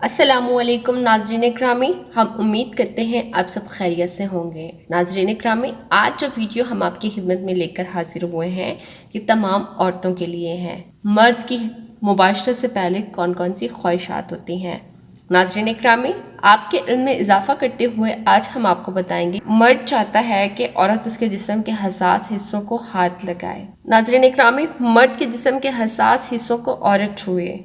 السلام علیکم ناظرین اکرامی، ہم امید کرتے ہیں آپ سب خیریت سے ہوں گے۔ ناظرین اکرامی، آج جو ویڈیو ہم آپ کی خدمت میں لے کر حاضر ہوئے ہیں یہ تمام عورتوں کے لیے ہیں۔ مرد کی مباشرت سے پہلے کون کون سی خواہشات ہوتی ہیں؟ ناظرین اکرامی، آپ کے علم میں اضافہ کرتے ہوئے آج ہم آپ کو بتائیں گے مرد چاہتا ہے کہ عورت اس کے جسم کے حساس حصوں کو ہاتھ لگائے۔ ناظرین اکرامی، مرد کے جسم کے حساس حصوں کو عورت چھوئے۔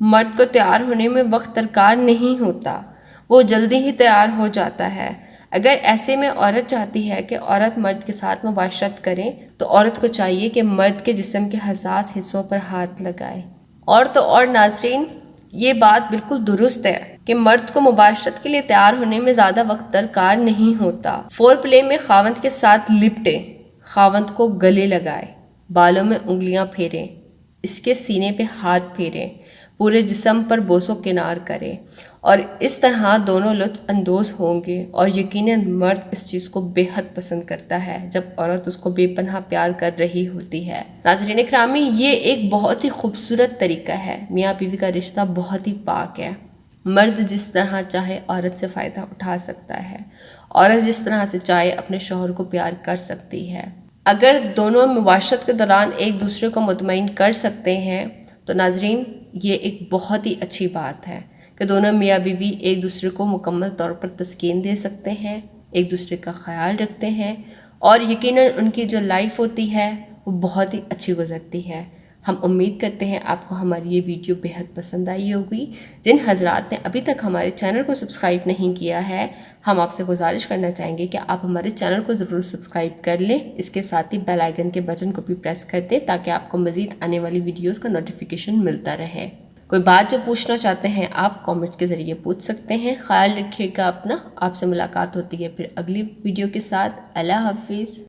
مرد کو تیار ہونے میں وقت درکار نہیں ہوتا، وہ جلدی ہی تیار ہو جاتا ہے۔ اگر ایسے میں عورت چاہتی ہے کہ عورت مرد کے ساتھ مباشرت کرے تو عورت کو چاہیے کہ مرد کے جسم کے حساس حصوں پر ہاتھ لگائے۔ اور تو اور ناظرین، یہ بات بالکل درست ہے کہ مرد کو مباشرت کے لیے تیار ہونے میں زیادہ وقت درکار نہیں ہوتا۔ فور پلے میں خاوند کے ساتھ لپٹے، خاوند کو گلے لگائے، بالوں میں انگلیاں پھیرے، اس کے سینے پہ ہاتھ پھیرے، پورے جسم پر بوسو کنار کرے، اور اس طرح دونوں لطف اندوز ہوں گے۔ اور یقیناً مرد اس چیز کو بے حد پسند کرتا ہے جب عورت اس کو بے پناہ پیار کر رہی ہوتی ہے۔ ناظرین اکرامی، یہ ایک بہت ہی خوبصورت طریقہ ہے۔ میاں بیوی کا رشتہ بہت ہی پاک ہے۔ مرد جس طرح چاہے عورت سے فائدہ اٹھا سکتا ہے، عورت جس طرح سے چاہے اپنے شوہر کو پیار کر سکتی ہے۔ اگر دونوں مباشرت کے دوران ایک دوسرے کو مطمئن کر سکتے ہیں تو ناظرین یہ ایک بہت ہی اچھی بات ہے کہ دونوں میاں بیوی ایک دوسرے کو مکمل طور پر تسکین دے سکتے ہیں، ایک دوسرے کا خیال رکھتے ہیں، اور یقیناً ان کی جو لائف ہوتی ہے وہ بہت ہی اچھی گزرتی ہے۔ ہم امید کرتے ہیں آپ کو ہماری یہ ویڈیو بہت پسند آئی ہوگی۔ جن حضرات نے ابھی تک ہمارے چینل کو سبسکرائب نہیں کیا ہے، ہم آپ سے گزارش کرنا چاہیں گے کہ آپ ہمارے چینل کو ضرور سبسکرائب کر لیں، اس کے ساتھ ہی بیل آئیکن کے بٹن کو بھی پریس کر دیں تاکہ آپ کو مزید آنے والی ویڈیوز کا نوٹیفیکیشن ملتا رہے۔ کوئی بات جو پوچھنا چاہتے ہیں آپ کامنٹ کے ذریعے پوچھ سکتے ہیں۔ خیال رکھیے گا اپنا، آپ سے ملاقات ہوتی ہے پھر اگلی ویڈیو کے ساتھ۔ اللہ حافظ۔